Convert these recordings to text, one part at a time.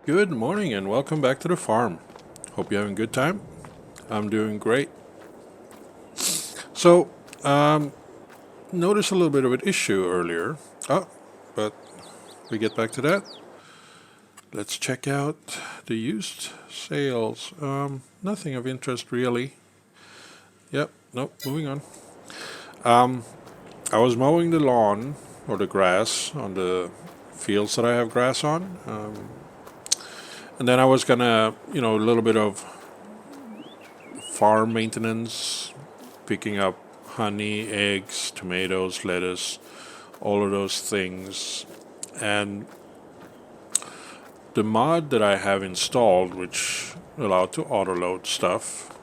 Good morning and welcome back to the farm. Hope you're having a good time. I'm doing great. So, noticed a little bit of an issue earlier. But we get back to that. Let's check out the used sales. Nothing of interest really. Yep, nope, moving on. I was mowing the lawn or the grass on the fields that I have grass on. And then I was gonna, a little bit of farm maintenance, picking up honey, eggs, tomatoes, lettuce, all of those things. And the mod that I have installed, which allowed to auto load stuff,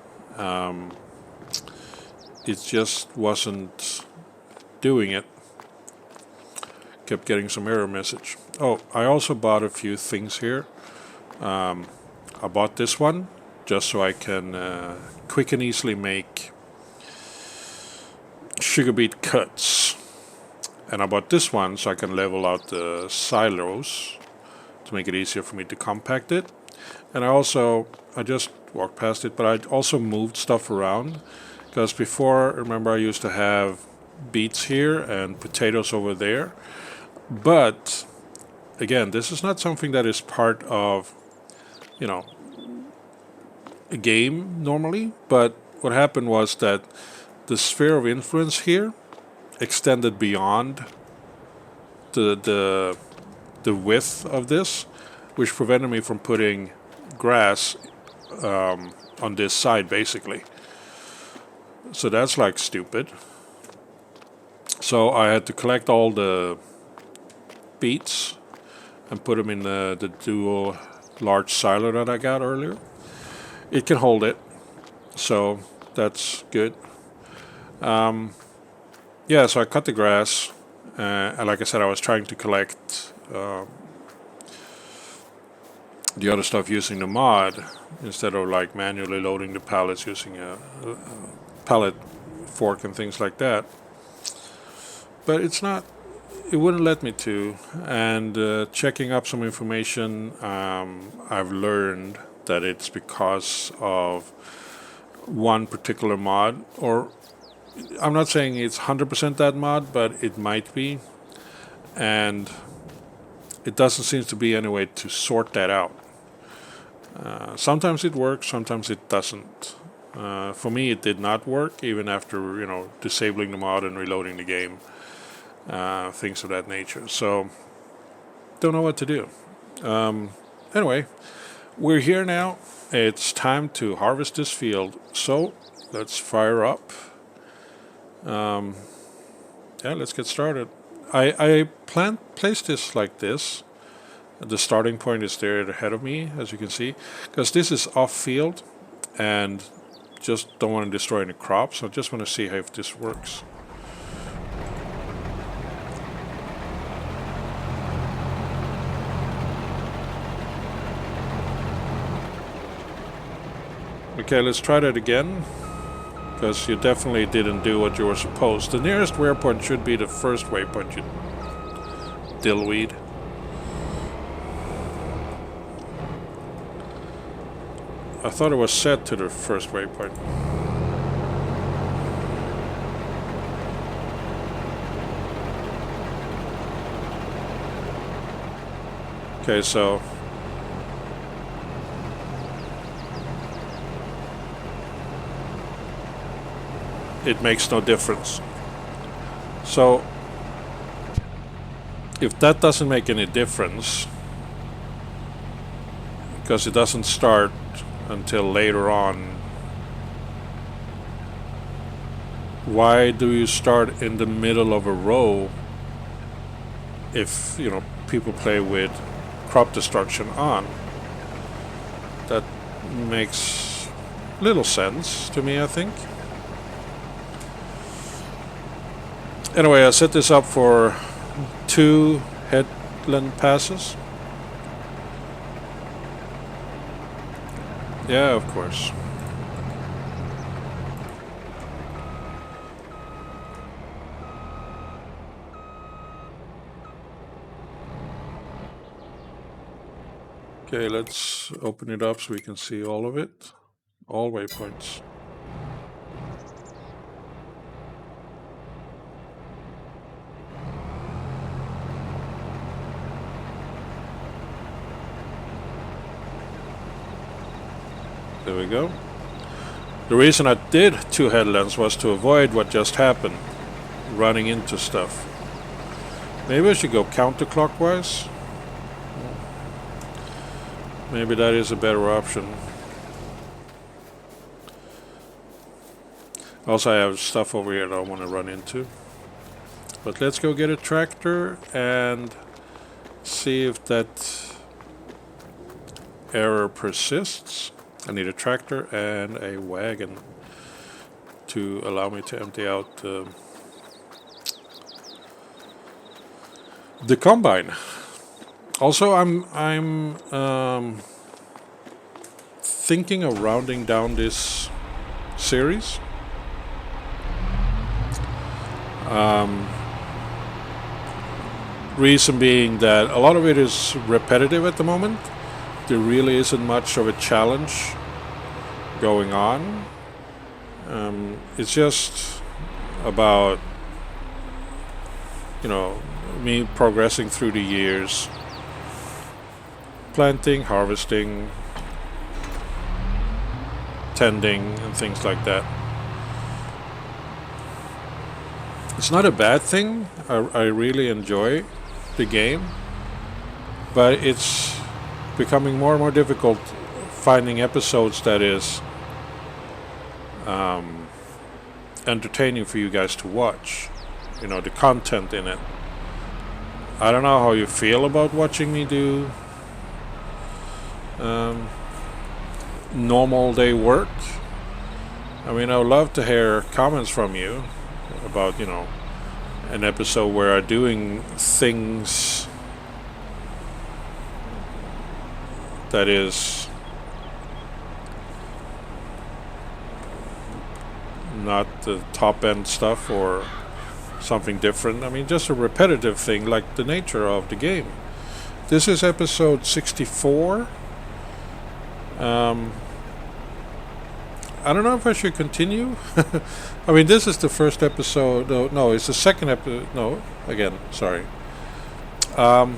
it just wasn't doing it. Kept getting some error message. Oh, I also bought a few things here. I bought this one just so I can quick and easily make sugar beet cuts. And I bought this one so I can level out the silos to make it easier for me to compact it. And I just walked past it, but I also moved stuff around. Because before, remember, I used to have beets here and potatoes over there. But again, this is not something that is part of, a game normally. But what happened was that the sphere of influence here extended beyond the width of this, which prevented me from putting grass on this side basically. So that's like stupid. So I had to collect all the beets and put them in the dual large silo that I got earlier. It can hold it, so that's good. Yeah, so I cut the grass, and like I said, I was trying to collect the other stuff using the mod instead of like manually loading the pallets using a pallet fork and things like that. But it wouldn't let me to. And checking up some information, I've learned that it's because of one particular mod, or I'm not saying it's 100% that mod, but it might be. And it doesn't seem to be any way to sort that out. Sometimes it works, sometimes it doesn't. For me, it did not work, even after disabling the mod and reloading the game, things of that nature. So, don't know what to do. Anyway, we're here now. It's time to harvest this field. So, let's fire up. Yeah, let's get started. I placed this like this. The starting point is there ahead of me, as you can see, because this is off field and just don't want to destroy any crops. So I just want to see if this works. Okay, let's try that again, because you definitely didn't do what you were supposed. The nearest waypoint should be the first waypoint, you dillweed. I thought it was set to the first waypoint. Okay, so it makes no difference. So if that doesn't make any difference, because it doesn't start until later on, why do you start in the middle of a row if people play with crop destruction on? That makes little sense to me, I think. Anyway, I set this up for 2 headland passes. Yeah, of course. Okay, let's open it up so we can see all of it. All waypoints. There we go. The reason I did 2 headlands was to avoid what just happened, running into stuff. Maybe I should go counterclockwise. Maybe that is a better option. Also, I have stuff over here that I want to run into. But let's go get a tractor and see if that error persists. I need a tractor and a wagon to allow me to empty out the combine. Also, I'm thinking of rounding down this series. Reason being that a lot of it is repetitive at the moment. There really isn't much of a challenge going on. It's just about, me progressing through the years, planting, harvesting, tending, and things like that. It's not a bad thing. I really enjoy the game, but it's becoming more and more difficult finding episodes that is entertaining for you guys to watch. The content in it. I don't know how you feel about watching me do normal day work. I mean, I would love to hear comments from you about, an episode where I'm doing things that is not the top end stuff or something different. I mean, just a repetitive thing like the nature of the game. This is episode 64. I don't know if I should continue. I mean, this is the first episode. No, it's the second episode. No, again, sorry. I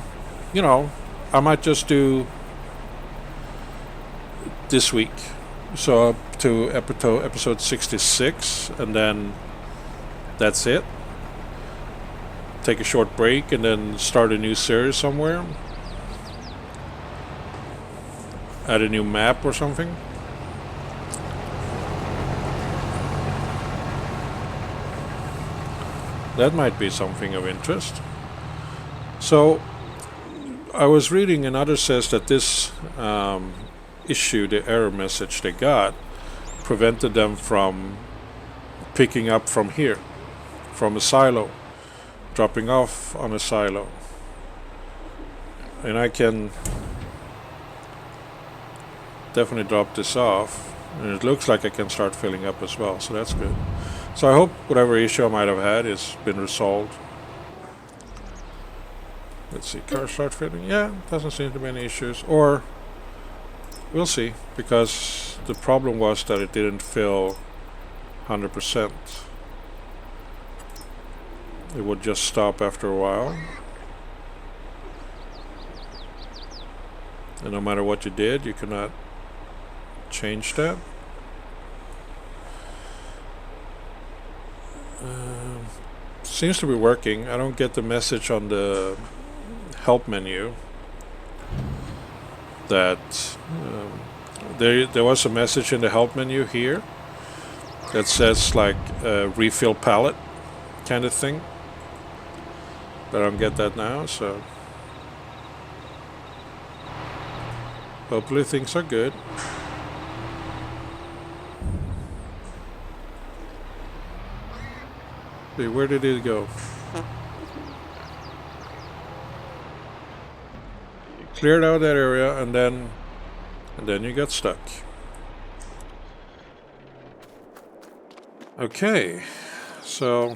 might just do this week. So up to episode 66, and then that's it. Take a short break and then start a new series somewhere. Add a new map or something. That might be something of interest. So, I was reading, and others says that this issue, the error message they got, prevented them from picking up from here, from a silo, dropping off on a silo. And I can definitely drop this off, and it looks like I can start filling up as well, so that's good. So I hope whatever issue I might have had has been resolved. Let's see, car start filling. Yeah, doesn't seem to be any issues. Or, we'll see, because the problem was that it didn't fill 100%. It would just stop after a while. And no matter what you did, you could not change that. Seems to be working. I don't get the message on the help menu that there was a message in the help menu here that says like refill pallet kind of thing, but I don't get that now, so hopefully things are good. Wait, where did it go? You cleared out that area and then you got stuck. Okay, so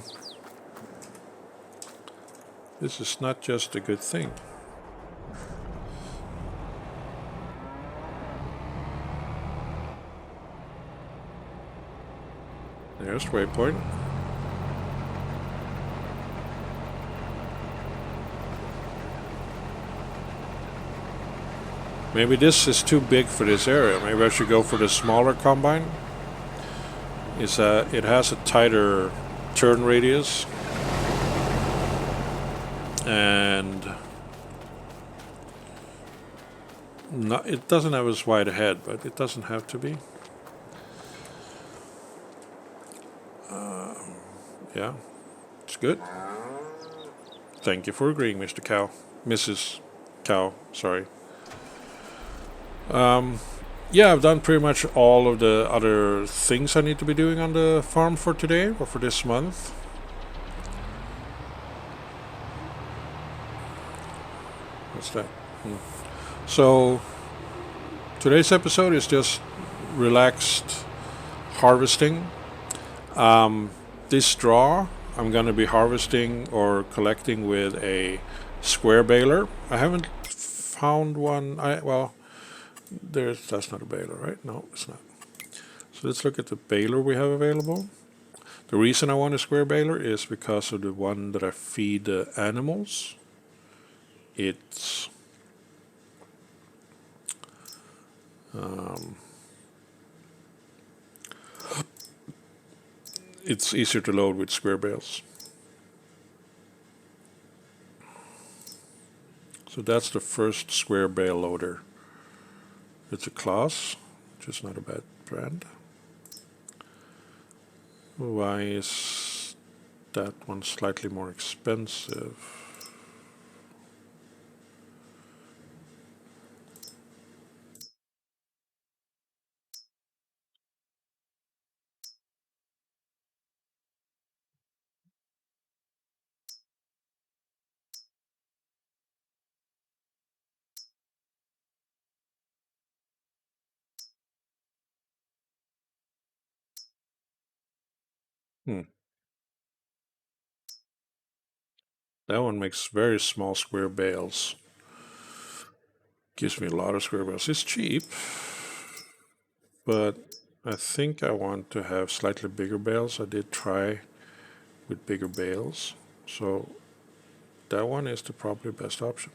this is not just a good thing. Here's the waypoint. Maybe this is too big for this area. Maybe I should go for the smaller combine. It has a tighter turn radius, and it doesn't have as wide a head, but it doesn't have to be. Yeah, it's good. Thank you for agreeing, Mr. Cow. Mrs. Cow, sorry. Yeah, I've done pretty much all of the other things I need to be doing on the farm for today, or for this month. What's that? So, today's episode is just relaxed harvesting. This straw I'm going to be harvesting or collecting with a square baler. I haven't found one. That's not a baler, right? No, it's not. So let's look at the baler we have available. The reason I want a square baler is because of the one that I feed the animals. It's easier to load with square bales. So that's the first square bale loader. It's a Claas, which is not a bad brand. Why is that one slightly more expensive? That one makes very small square bales. Gives me a lot of square bales. It's cheap, but I think I want to have slightly bigger bales. I did try with bigger bales, so that one is the probably best option.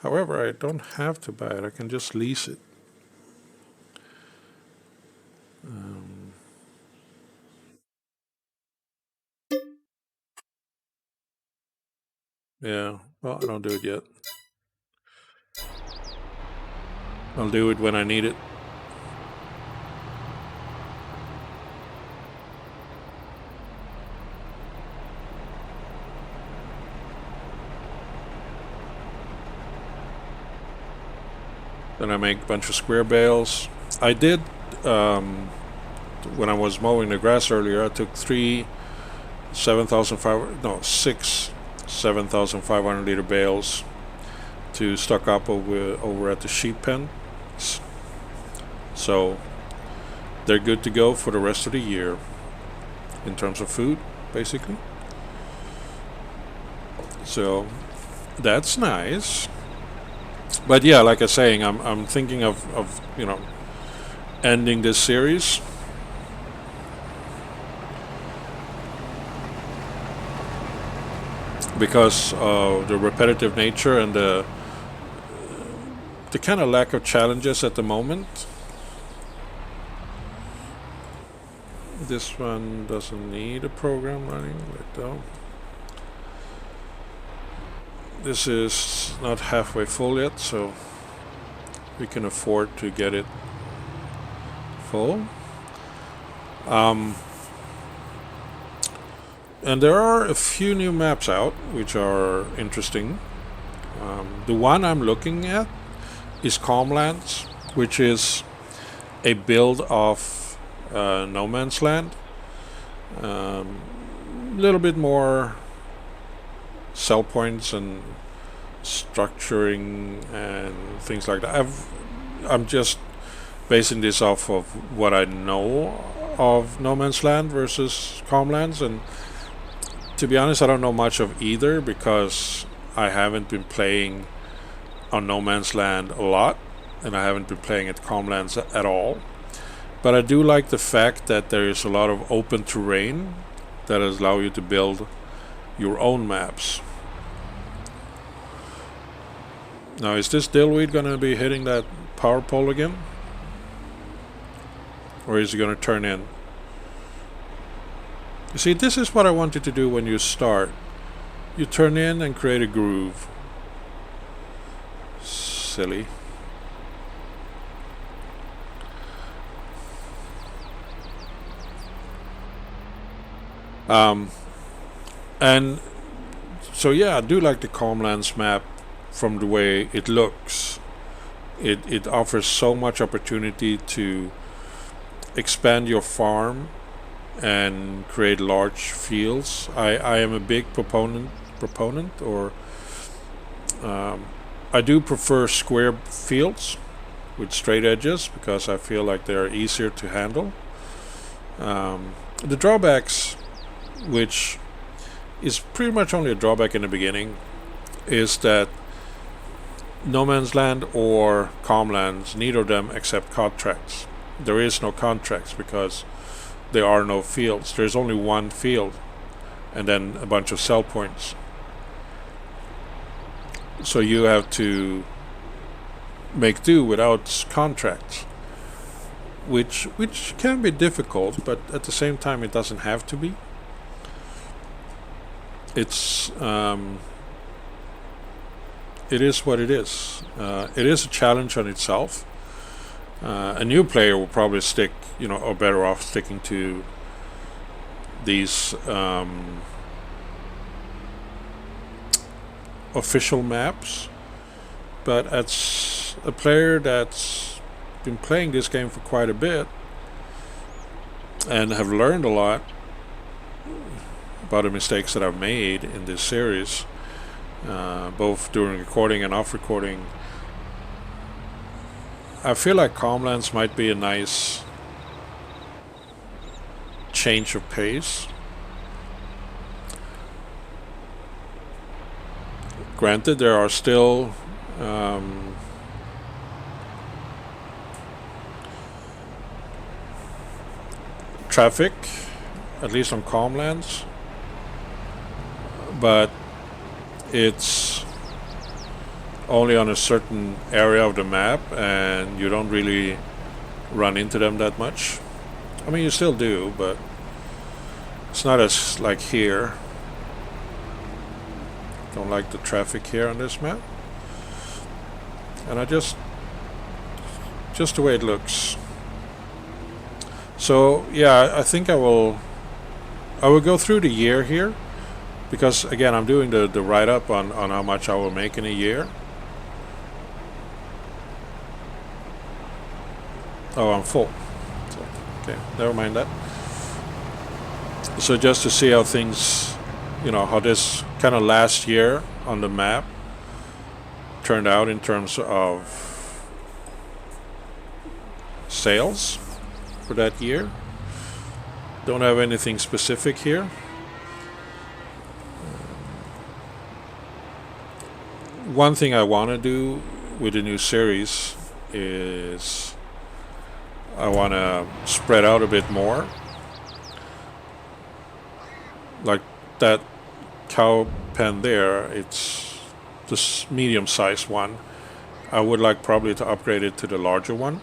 However, I don't have to buy it. I can just lease it. Yeah, well, I don't do it yet. I'll do it when I need it. Then I make a bunch of square bales. I did, when I was mowing the grass earlier, I took six 7,500 liter bales to stock up over at the sheep pen. So they're good to go for the rest of the year in terms of food, basically. So that's nice. But yeah, like I was saying, I'm thinking of ending this series. Because of the repetitive nature and the kind of lack of challenges at the moment. This one doesn't need a program running, though. This is not halfway full yet, so we can afford to get it full. And there are a few new maps out which are interesting. The one I'm looking at is Calmlands, which is a build of No Man's Land. A little bit more sell points and structuring and things like that. I'm just basing this off of what I know of No Man's Land versus Calmlands, and to be honest, I don't know much of either because I haven't been playing on No Man's Land a lot, and I haven't been playing at Calmlands at all. But I do like the fact that there is a lot of open terrain that allow you to build your own maps. Now, is this dillweed going to be hitting that power pole again? Or is it going to turn in? You see, this is what I want you to do when you start. You turn in and create a groove. Silly. And so yeah, I do like the Calmlands map from the way it looks. It offers so much opportunity to expand your farm and create large fields. I am a big proponent or I do prefer square fields with straight edges because I feel like they're easier to handle. The drawbacks, which is pretty much only a drawback in the beginning, is that No Man's Land or Calmlands, neither of them accept contracts. There is no contracts because there are no fields. There's only one field and then a bunch of sell points. So you have to make do without contracts, which can be difficult, but at the same time it doesn't have to be. It is what it is. It is a challenge on itself. A new player will probably stick, or better off sticking to these official maps. But as a player that's been playing this game for quite a bit and have learned a lot about the mistakes that I've made in this series, both during recording and off recording, I feel like Calmlands might be a nice change of pace. Granted, there are still traffic, at least on Calmlands, but it's only on a certain area of the map and you don't really run into them that much. I mean, you still do, but it's not as like here. Don't like the traffic here on this map, and I just the way it looks. So yeah, I think I will go through the year here, because again I'm doing the write-up on how much I will make in a year. Oh, I'm full. So, okay, never mind that. So just to see how things, how this kind of last year on the map turned out in terms of sales for that year. Don't have anything specific here. One thing I want to do with the new series is I want to spread out a bit more. Like that cow pen there, it's this medium-sized one. I would like probably to upgrade it to the larger one,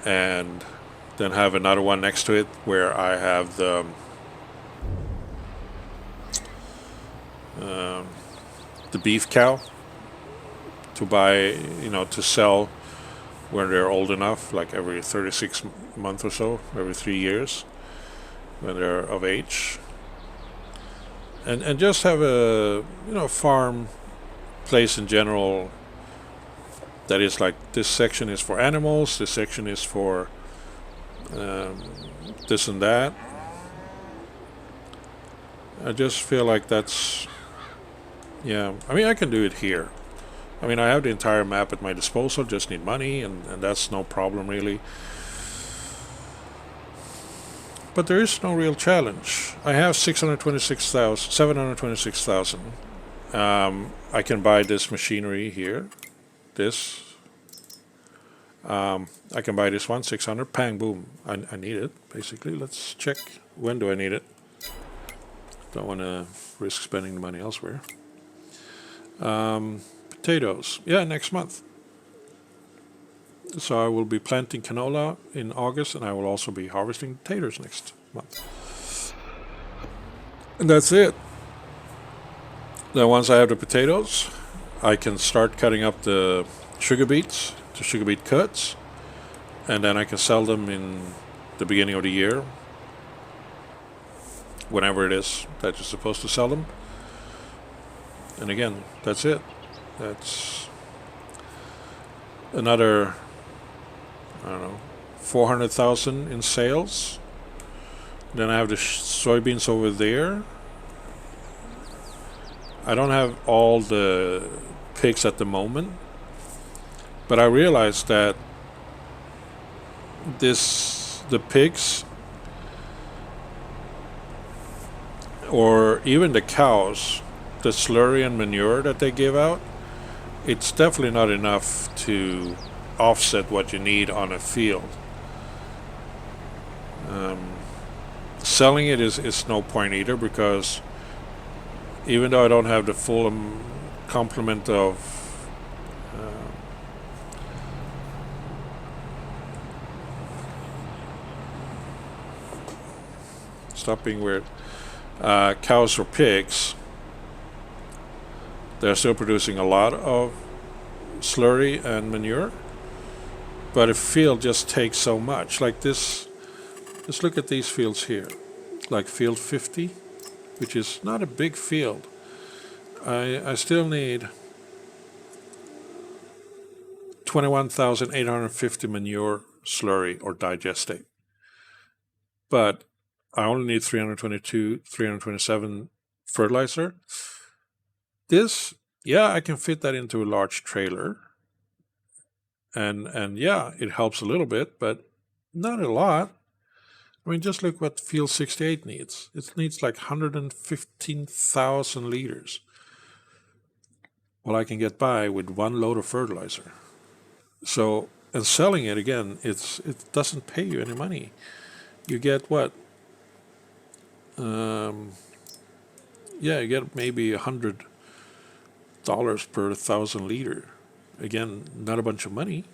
and then have another one next to it where I have the beef cow to buy, to sell when they're old enough, like every 36 months or so, every 3 years, when they're of age. And just have a, farm place in general that is like, this section is for animals, this section is for this and that. I just feel like that's, I mean, I can do it here. I mean, I have the entire map at my disposal, just need money, and that's no problem really. But there is no real challenge. I have 726,000. I can buy this machinery here. This. I can buy this one, 600, pang, boom. I need it, basically. Let's check. When do I need it? Don't want to risk spending the money elsewhere. Potatoes. Yeah, next month. So I will be planting canola in August, and I will also be harvesting potatoes next month. And that's it. Then once I have the potatoes, I can start cutting up the sugar beets to sugar beet cuts, and then I can sell them in the beginning of the year, whenever it is that you're supposed to sell them. And again, that's it. That's another, I don't know, 400,000 in sales. Then I have the soybeans over there. I don't have all the pigs at the moment, but I realized that the pigs, or even the cows, the slurry and manure that they give out, it's definitely not enough to offset what you need on a field. Selling it is no point either, because even though I don't have the full complement of stop being weird, cows or pigs, they're still producing a lot of slurry and manure, but a field just takes so much. Like this, let's look at these fields here, like field 50, which is not a big field. I still need 21,850 manure, slurry, or digestate. But I only need 327 fertilizer. This, yeah, I can fit that into a large trailer. And yeah, it helps a little bit, but not a lot. I mean, just look what field 68 needs. It needs like 115,000 liters. Well, I can get by with one load of fertilizer. So, and selling it again, it doesn't pay you any money. You get what? You get maybe $100 per 1,000 liter. Again, not a bunch of money.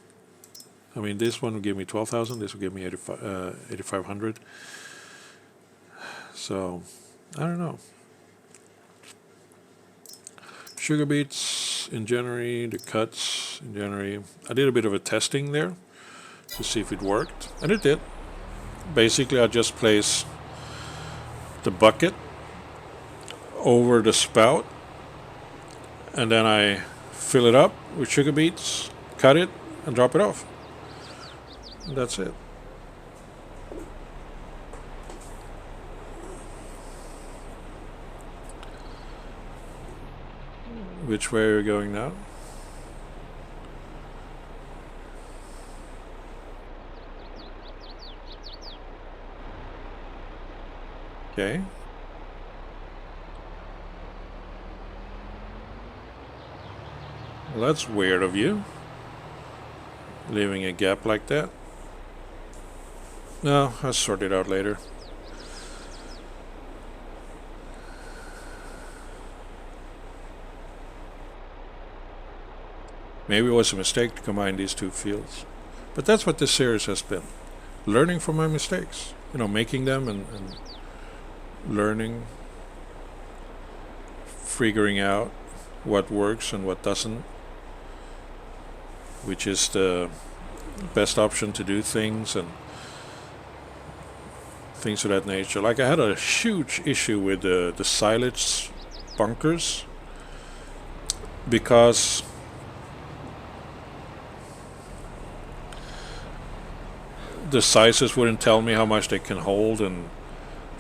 I mean, this one will give me 12,000. This will give me 8,500. So, I don't know. Sugar beets in January, the cuts in January. I did a bit of a testing there to see if it worked, and it did. Basically, I just place the bucket over the spout, and then I fill it up with sugar beets, cut it, and drop it off. And that's it. Which way are we going now? Okay. Well, that's weird of you, leaving a gap like that. No, I'll sort it out later. Maybe it was a mistake to combine these two fields. But that's what this series has been. Learning from my mistakes. Making them and learning, figuring out what works and what doesn't, which is the best option to do things and things of that nature. Like I had a huge issue with the silage bunkers because the sizes wouldn't tell me how much they can hold and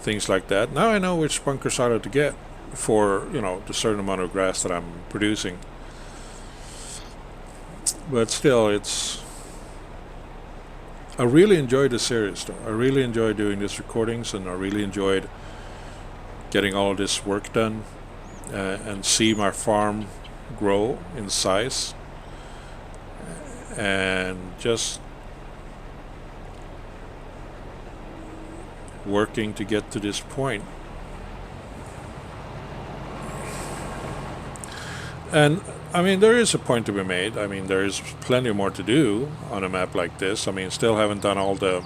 things like that. Now I know which bunker silo to get for, the certain amount of grass that I'm producing. But still, I really enjoyed the series though. I really enjoyed doing these recordings, and I really enjoyed getting all of this work done and see my farm grow in size. and just working to get to this point. And I mean, there is a point to be made. I mean, there is plenty more to do on a map like this. I mean, still haven't done all the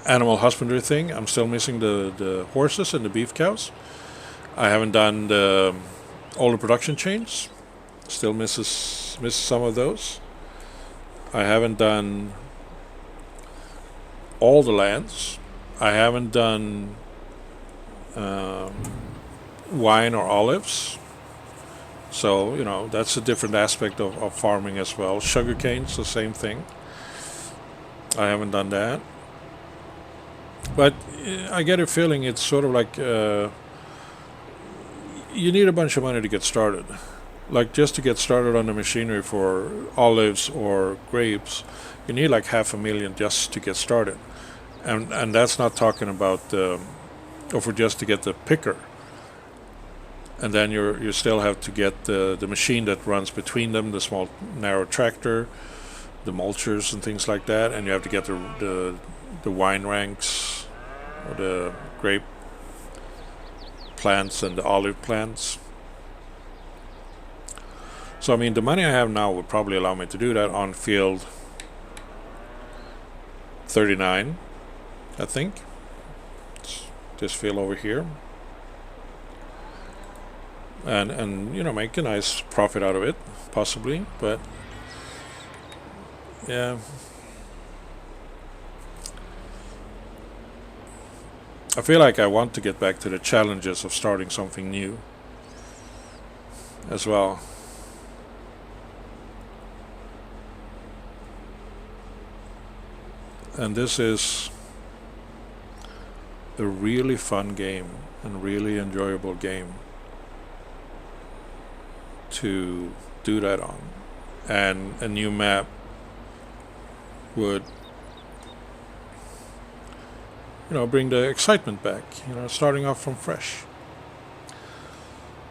animal husbandry thing. I'm still missing the horses and the beef cows. I haven't done all the production chains. Still misses some of those. I haven't done all the lands. I haven't done wine or olives. So, you know, that's a different aspect of farming as well. Sugarcane's the same thing. I haven't done that. But I get a feeling it's sort of like you need a bunch of money to get started. Like just to get started on the machinery for olives or grapes, you need like $500,000 just to get started. And that's not talking about or for just to get the picker. And then you still have to get the machine that runs between them, the small narrow tractor, the mulchers and things like that, and you have to get the wine ranks or the grape plants and the olive plants. So I mean, the money I have now would probably allow me to do that on field 39, I think. It's this field over here. And you know, make a nice profit out of it, possibly, but yeah. I feel like I want to get back to the challenges of starting something new as well. And this is a really fun game and really enjoyable game to do that on. And a new map would, you know, bring the excitement back, you know, starting off from fresh.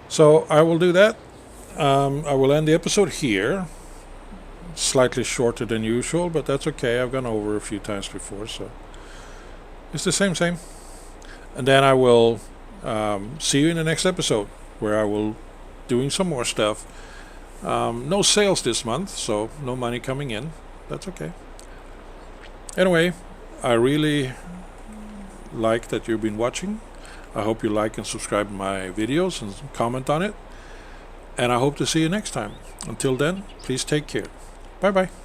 So I will do that. I will end the episode here. Slightly shorter than usual, but that's okay. I've gone over a few times before, so it's the same. And then I will see you in the next episode, where I will doing some more stuff. No sales this month, so no money coming in. That's okay. Anyway, I really like that you've been watching. I hope you like and subscribe to my videos and comment on it. And I hope to see you next time. Until then, please take care. Bye-bye.